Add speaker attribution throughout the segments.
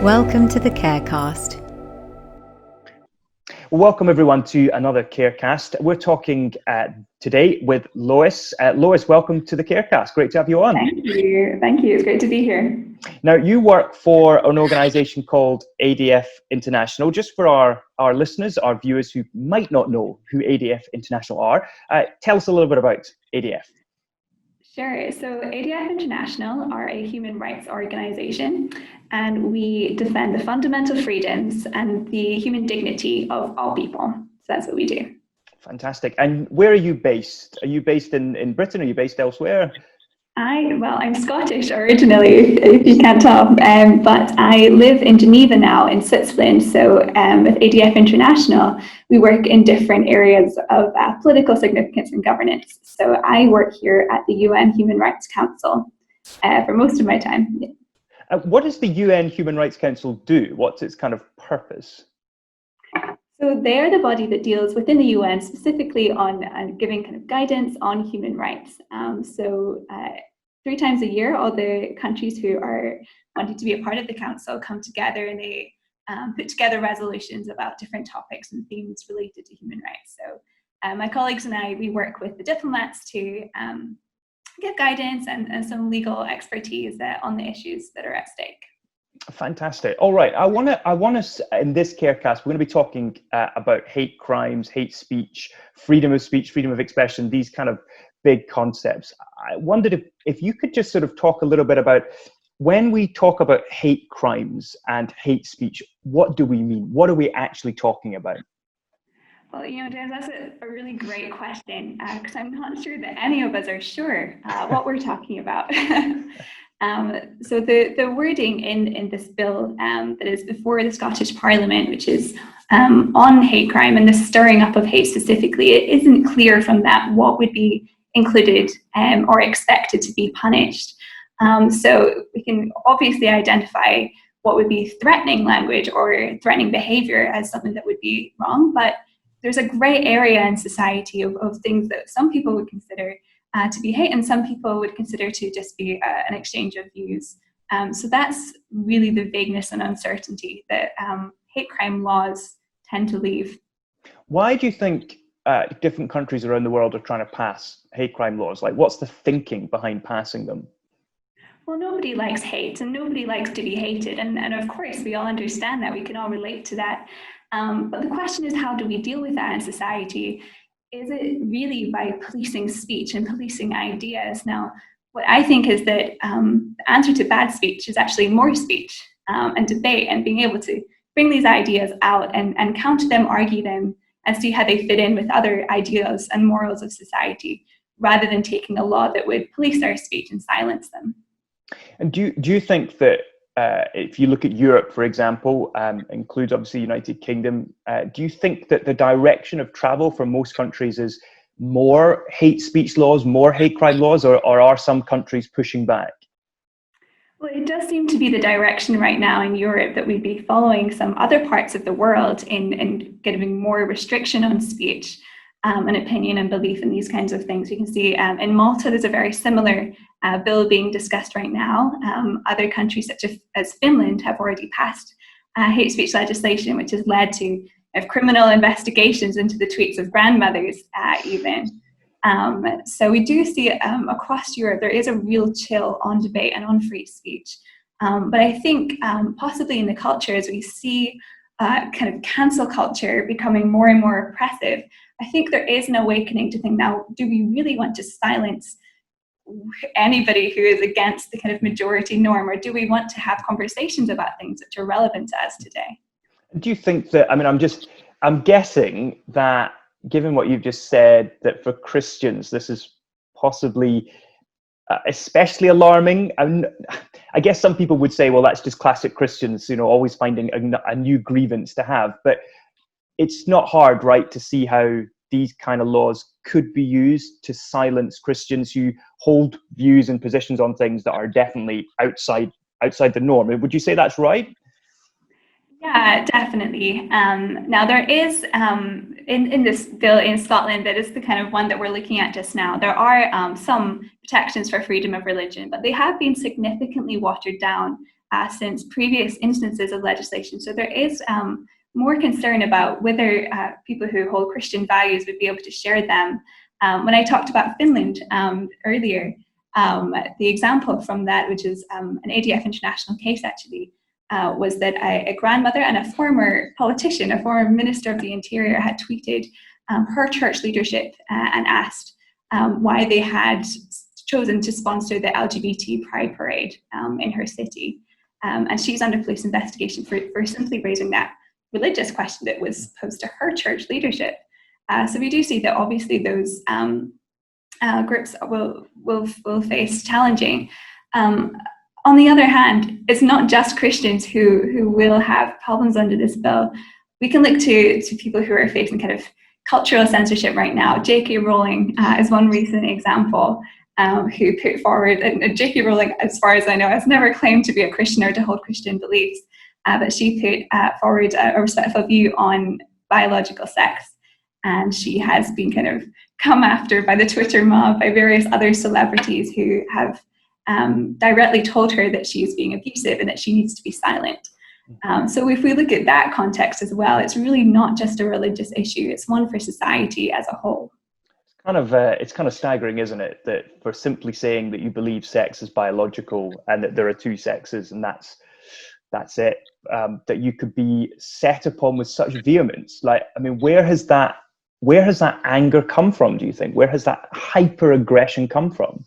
Speaker 1: Welcome to the CAREcast.
Speaker 2: Welcome everyone to another CAREcast. We're talking today with Lois. Lois, welcome to the CAREcast. Great to have you on.
Speaker 3: Thank you. It's great to be here.
Speaker 2: Now, you work for an organisation called ADF International. Just for our listeners, our viewers who might not know who ADF International are, tell us a little bit about ADF.
Speaker 3: Sure. So ADF International are a human rights organization, and we defend the fundamental freedoms and the human dignity of all people. So that's what we do.
Speaker 2: Fantastic. And where are you based? Are you based in Britain? Are you based elsewhere?
Speaker 3: I'm Scottish originally, if you can't tell, but I live in Geneva now in Switzerland. So with ADF International, we work in different areas of political significance and governance. So I work here at the UN Human Rights Council for most of my time.
Speaker 2: What does the UN Human Rights Council do? What's its kind of purpose?
Speaker 3: So they're the body that deals within the UN specifically on giving kind of guidance on human rights. So 3 times a year, all the countries who are wanting to be a part of the council come together and they put together resolutions about different topics and themes related to human rights. So my colleagues and I, we work with the diplomats to give guidance and some legal expertise on the issues that are at stake.
Speaker 2: Fantastic. All right. I want to, in this CAREcast, we're going to be talking about hate crimes, hate speech, freedom of expression, these kind of big concepts. I wondered if you could just sort of talk a little bit about when we talk about hate crimes and hate speech, what do we mean? What are we actually talking about? Well,
Speaker 3: James, that's a really great question because I'm not sure that any of us are sure what we're talking about. So the wording in this bill that is before the Scottish Parliament, which is on hate crime and the stirring up of hate specifically, it isn't clear from that what would be included or expected to be punished. So we can obviously identify what would be threatening language or threatening behavior as something that would be wrong, but there's a gray area in society of things that some people would consider to be hate and some people would consider to just be an exchange of views. So that's really the vagueness and uncertainty that hate crime laws tend to leave.
Speaker 2: Why do you think different countries around the world are trying to pass hate crime laws? Like, what's the thinking behind passing them?
Speaker 3: Well, nobody likes hate and nobody likes to be hated. And of course, we all understand that. We can all relate to that. But the question is, how do we deal with that in society? Is it really by policing speech and policing ideas? Now, what I think is that the answer to bad speech is actually more speech and debate and being able to bring these ideas out and counter them, argue them, and see how they fit in with other ideas and morals of society, rather than taking a law that would police our speech and silence them.
Speaker 2: And do you think that if you look at Europe, for example, includes obviously United Kingdom, do you think that the direction of travel for most countries is more hate speech laws, more hate crime laws, or are some countries pushing back?
Speaker 3: Well, it does seem to be the direction right now in Europe that we'd be following some other parts of the world in giving more restriction on speech and opinion and belief in these kinds of things. You can see in Malta, there's a very similar bill being discussed right now. Other countries such as Finland have already passed hate speech legislation, which has led to criminal investigations into the tweets of grandmothers even. So we do see across Europe, there is a real chill on debate and on free speech. But I think possibly in the cultures, we see kind of cancel culture becoming more and more oppressive. I think there is an awakening to think now, do we really want to silence anybody who is against the kind of majority norm, or do we want to have conversations about things which are relevant to us today?
Speaker 2: Do you think that, I mean, I'm guessing that given what you've just said, that for Christians, this is possibly especially alarming. I guess some people would say, well, that's just classic Christians, always finding a new grievance to have. But it's not hard, right, to see how these kind of laws could be used to silence Christians who hold views and positions on things that are definitely outside the norm. Would you say that's right?
Speaker 3: Yeah, definitely. Now there is, in this bill in Scotland, that is the kind of one that we're looking at just now, there are some protections for freedom of religion, but they have been significantly watered down since previous instances of legislation. So there is more concern about whether people who hold Christian values would be able to share them. When I talked about Finland earlier, the example from that, which is an ADF International case actually, was that a grandmother and a former politician, a former minister of the interior, had tweeted her church leadership and asked why they had chosen to sponsor the LGBT Pride Parade in her city. And she's under police investigation for simply raising that religious question that was posed to her church leadership. So we do see that obviously those groups will face challenging. On the other hand, it's not just Christians who will have problems under this bill. We can look to people who are facing kind of cultural censorship right now. J.K. Rowling is one recent example who put forward, and J.K. Rowling, as far as I know, has never claimed to be a Christian or to hold Christian beliefs, but she put forward a respectful view on biological sex. And she has been kind of come after by the Twitter mob, by various other celebrities who have directly told her that she is being abusive and that she needs to be silent. So if we look at that context as well, it's really not just a religious issue, it's one for society as a whole.
Speaker 2: It's kind of staggering, isn't it, that for simply saying that you believe sex is biological and that there are two sexes and that's it, that you could be set upon with such vehemence. Like, I mean, where has that anger come from, do you think? Where has that hyper aggression come from?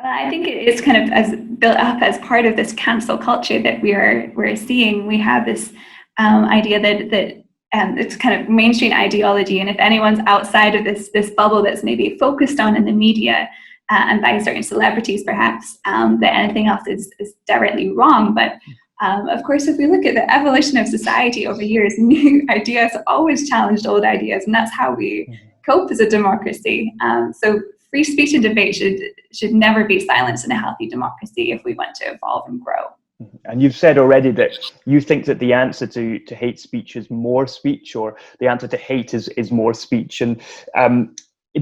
Speaker 3: I think it is kind of as built up as part of this cancel culture that we're seeing. We have this idea that it's kind of mainstream ideology, and if anyone's outside of this bubble that's maybe focused on in the media and by certain celebrities perhaps, that anything else is directly wrong. But of course, if we look at the evolution of society over years, new ideas always challenged old ideas, and that's how we cope as a democracy. So free speech and debate should never be silenced in a healthy democracy if we want to evolve and grow.
Speaker 2: And you've said already that you think that the answer to hate speech is more speech, or the answer to hate is more speech. And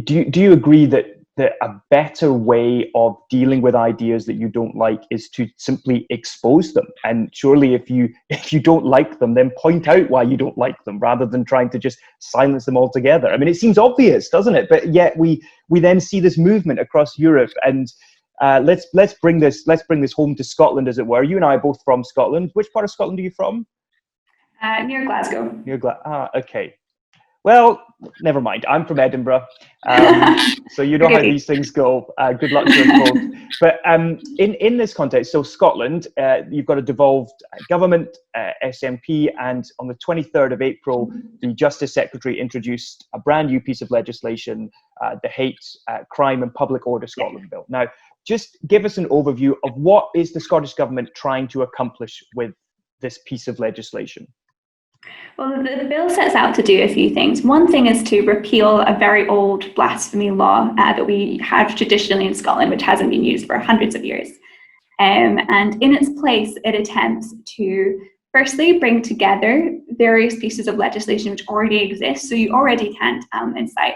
Speaker 2: do you agree that a better way of dealing with ideas that you don't like is to simply expose them? And surely if you don't like them, then point out why you don't like them rather than trying to just silence them altogether. I mean, it seems obvious, doesn't it? But yet we then see this movement across Europe. And let's bring this home to Scotland, as it were. You and I are both from Scotland. Which part of Scotland are you from?
Speaker 3: Near Glasgow.
Speaker 2: Okay. Well, never mind. I'm from Edinburgh, so you know how these things go. Good luck to us both. But in this context, so Scotland, you've got a devolved government, SNP, and on the 23rd of April, the Justice Secretary introduced a brand new piece of legislation, the Hate, Crime and Public Order Scotland Bill. Now, just give us an overview of what is the Scottish Government trying to accomplish with this piece of legislation?
Speaker 3: Well, the bill sets out to do a few things. One thing is to repeal a very old blasphemy law that we have traditionally in Scotland, which hasn't been used for hundreds of years. And in its place, it attempts to firstly bring together various pieces of legislation which already exist. So you already can't incite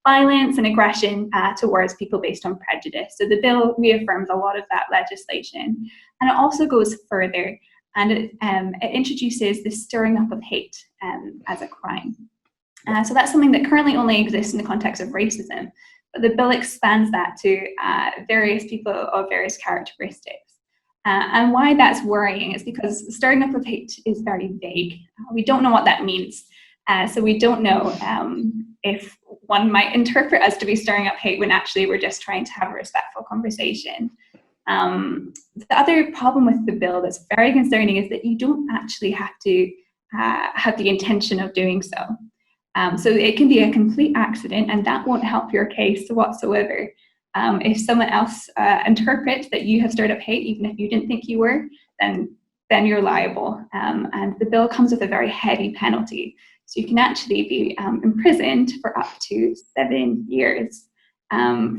Speaker 3: violence and aggression towards people based on prejudice. So the bill reaffirms a lot of that legislation. And it also goes further. And it introduces the stirring up of hate as a crime. So that's something that currently only exists in the context of racism, but the bill expands that to various people of various characteristics. And why that's worrying is because stirring up of hate is very vague. We don't know what that means. So we don't know if one might interpret us to be stirring up hate when actually we're just trying to have a respectful conversation. The other problem with the bill that's very concerning is that you don't actually have to have the intention of doing so. So it can be a complete accident, and that won't help your case whatsoever. If someone else interprets that you have stirred up hate, even if you didn't think you were, then you're liable. And the bill comes with a very heavy penalty. So you can actually be imprisoned for up to 7 years.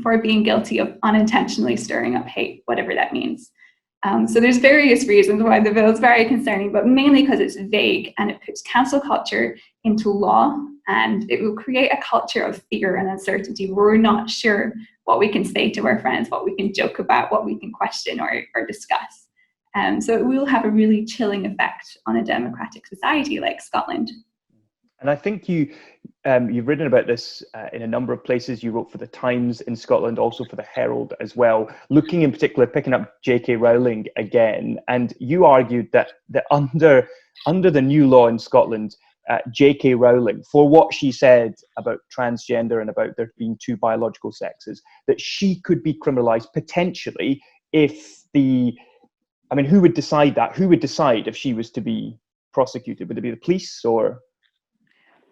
Speaker 3: For being guilty of unintentionally stirring up hate, whatever that means. So there's various reasons why the bill is very concerning, but mainly because it's vague and it puts cancel culture into law, and it will create a culture of fear and uncertainty where we're not sure what we can say to our friends, what we can joke about, what we can question or discuss. So it will have a really chilling effect on a democratic society like Scotland.
Speaker 2: And I think you've written about this in a number of places. You wrote for the Times in Scotland, also for the Herald as well, looking in particular, picking up J.K. Rowling again. And you argued that under the new law in Scotland, J.K. Rowling, for what she said about transgender and about there being two biological sexes, that she could be criminalised potentially if who would decide that? Who would decide if she was to be prosecuted? Would it be the police or?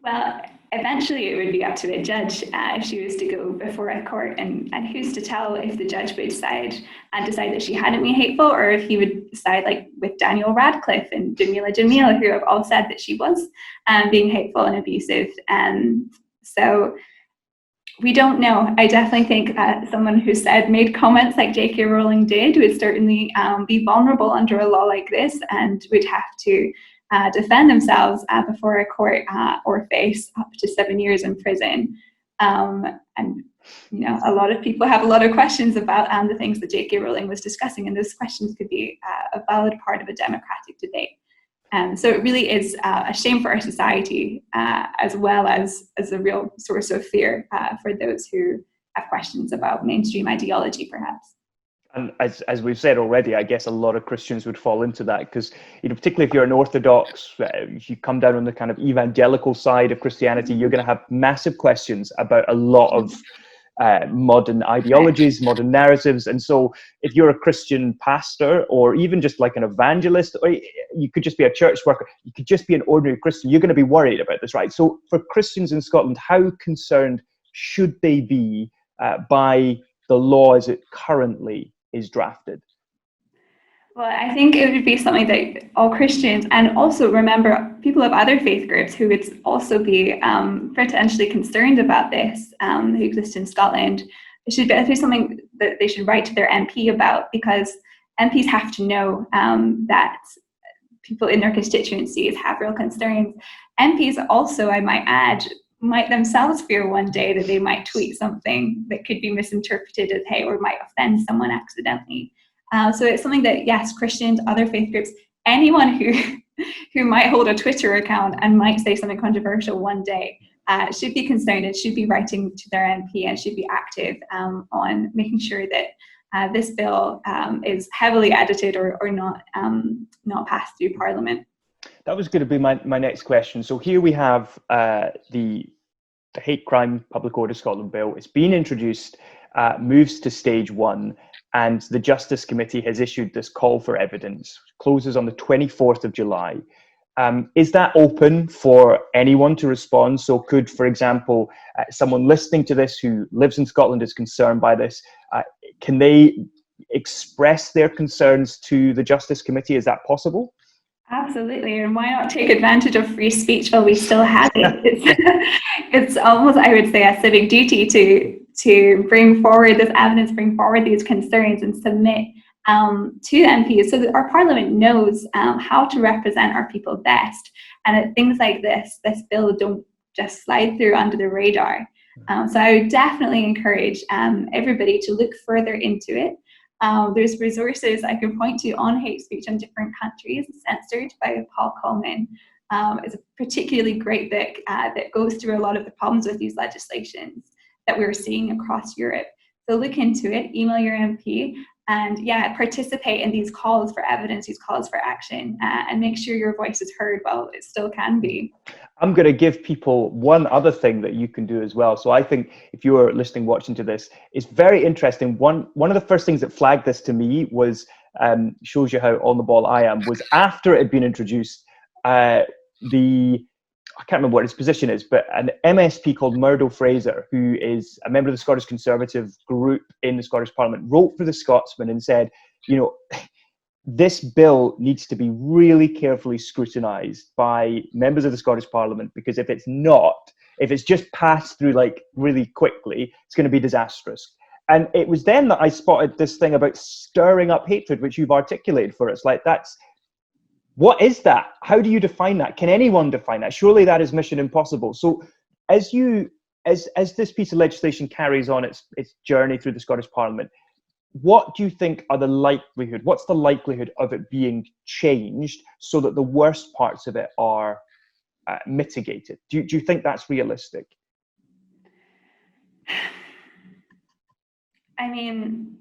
Speaker 3: Well, eventually it would be up to a judge if she was to go before a court, and who's to tell if the judge would decide that she hadn't been hateful, or if he would decide, like with Daniel Radcliffe and Jamila, who have all said that she was being hateful and abusive. So we don't know. I definitely think that someone who made comments like J.K. Rowling did would certainly be vulnerable under a law like this, and would have to defend themselves before a court or face up to 7 years in prison. And a lot of people have a lot of questions about the things that J.K. Rowling was discussing, and those questions could be a valid part of a democratic debate. So it really is a shame for our society, as well as a real source of fear for those who have questions about mainstream ideology, perhaps.
Speaker 2: And as we've said already, I guess a lot of Christians would fall into that, because, particularly if you're an Orthodox, if you come down on the kind of evangelical side of Christianity, you're going to have massive questions about a lot of modern ideologies, modern narratives. And so if you're a Christian pastor, or even just like an evangelist, or you could just be a church worker, you could just be an ordinary Christian, you're going to be worried about this, right? So for Christians in Scotland, how concerned should they be by the law as it currently is drafted?
Speaker 3: Well, I think it would be something that all Christians, and also remember people of other faith groups who would also be potentially concerned about this, who exist in Scotland, it should be something that they should write to their MP about, because MPs have to know that people in their constituencies have real concerns. MPs also, I might add, might themselves fear one day that they might tweet something that could be misinterpreted as hate, or might offend someone accidentally. So it's something that, yes, Christians, other faith groups, anyone who might hold a Twitter account and might say something controversial one day should be concerned and should be writing to their MP, and should be active on making sure that this bill is heavily edited or not passed through Parliament.
Speaker 2: That was going to be my next question. So here we have the Hate Crime Public Order Scotland Bill. It's been introduced, moves to stage 1, and the Justice Committee has issued this call for evidence, closes on the 24th of July. Is that open for anyone to respond? So could, for example, someone listening to this who lives in Scotland, is concerned by this, can they express their concerns to the Justice Committee? Is that possible?
Speaker 3: Absolutely, and why not take advantage of free speech while we still have it? It's almost, I would say, a civic duty to bring forward this evidence, bring forward these concerns, and submit to MPs, so that our Parliament knows how to represent our people best, and that things like this bill don't just slide through under the radar. So I would definitely encourage everybody to look further into it. There's resources I can point to on hate speech in different countries, censored by Paul Coleman. It's a particularly great book that goes through a lot of the problems with these legislations that we're seeing across Europe. So look into it, email your MP, and participate in these calls for evidence, these calls for action, and make sure your voice is heard while it still can be.
Speaker 2: I'm going to give people one other thing that you can do as well. So I think if you're listening, watching to this, it's very interesting. One of the first things that flagged this to me was, shows you how on the ball I am, was after it had been introduced, I can't remember what his position is, but an MSP called Murdo Fraser, who is a member of the Scottish Conservative group in the Scottish Parliament, wrote for the Scotsman and said, this bill needs to be really carefully scrutinised by members of the Scottish Parliament, because if it's just passed through like really quickly, it's going to be disastrous. And it was then that I spotted this thing about stirring up hatred, which you've articulated for us. Like, what is that? How do you define that? Can anyone define that? Surely that is mission impossible. So as this piece of legislation carries on its journey through the Scottish Parliament, what do you think are what's the likelihood of it being changed so that the worst parts of it are mitigated? Do you think that's realistic?
Speaker 3: I mean,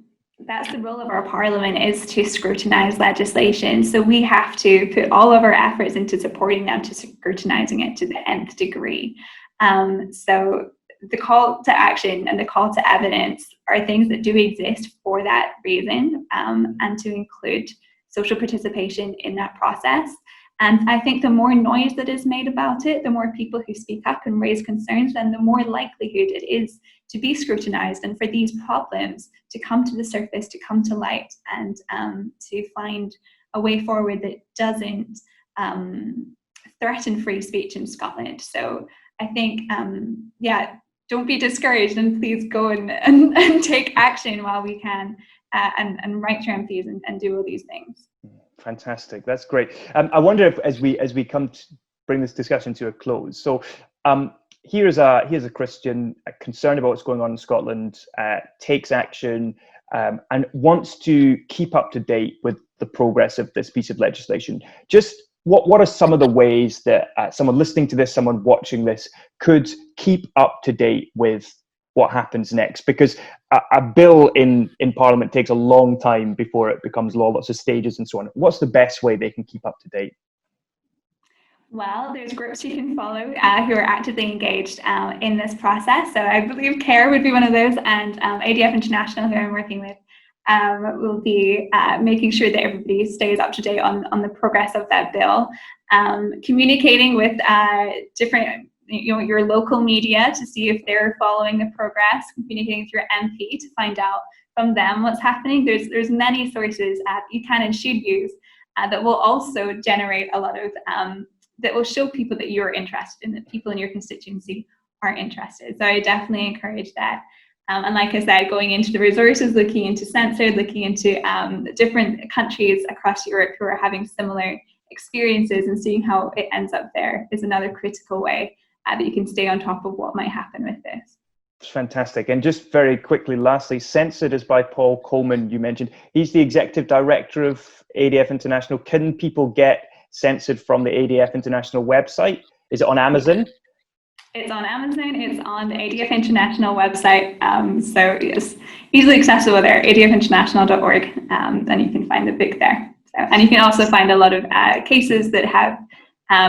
Speaker 3: that's the role of our parliament, is to scrutinise legislation. So we have to put all of our efforts into supporting them, to scrutinising it to the nth degree. So the call to action and the call to evidence are things that do exist for that reason, and to include social participation in that process. And I think the more noise that is made about it, the more people who speak up and raise concerns, then the more likelihood it is to be scrutinised and for these problems to come to the surface, to come to light, and to find a way forward that doesn't threaten free speech in Scotland. So I think, don't be discouraged, and please go and take action while we can, and write to MPs and do all these things.
Speaker 2: Fantastic, that's great. I wonder if, as we come to bring this discussion to a close, so here's a Christian concerned about what's going on in Scotland, takes action, and wants to keep up to date with the progress of this piece of legislation. Just what are some of the ways that someone listening to this, someone watching this, could keep up to date with what happens next? Because a bill in Parliament takes a long time before it becomes law, lots of stages and so on. What's the best way they can keep up to date?
Speaker 3: Well, there's groups you can follow who are actively engaged in this process. So I believe CARE would be one of those, and ADF International, who I'm working with, will be making sure that everybody stays up to date on the progress of that bill. Communicating with different, your local media to see if they're following the progress. Communicating with your MP to find out from them what's happening. There's many sources you can and should use that will also generate a lot of that will show people that you're interested in, that people in your constituency are interested. So I definitely encourage that. And like I said, going into the resources, looking into censored, looking into different countries across Europe who are having similar experiences and seeing how it ends up there is another critical way that you can stay on top of what might happen with this.
Speaker 2: Fantastic. And just very quickly, lastly, Censored is by Paul Coleman, you mentioned. He's the executive director of ADF International. Can people get Censored from the ADF International website? Is it on Amazon?
Speaker 3: It's on Amazon, it's on the ADF International website, so it's easily accessible there, adfinternational.org, and you can find the book there. So, and you can also find a lot of cases that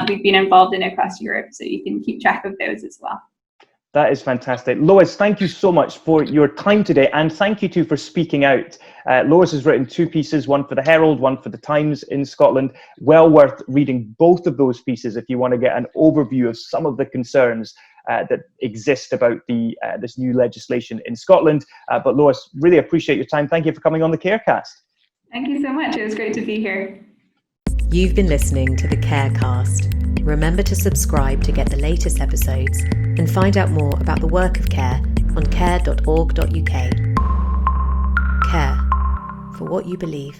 Speaker 3: we've been involved in across Europe, so you can keep track of those as well.
Speaker 2: That is fantastic. Lois, thank you so much for your time today, and thank you too for speaking out. Lois has written 2 pieces, one for the Herald, one for the Times in Scotland. Well worth reading both of those pieces if you want to get an overview of some of the concerns that exist about this new legislation in Scotland. But Lois, really appreciate your time. Thank you for coming on the CAREcast.
Speaker 3: Thank you so much. It was great to be here.
Speaker 1: You've been listening to the CAREcast. Remember to subscribe to get the latest episodes and find out more about the work of CARE on care.org.uk. CARE, for what you believe.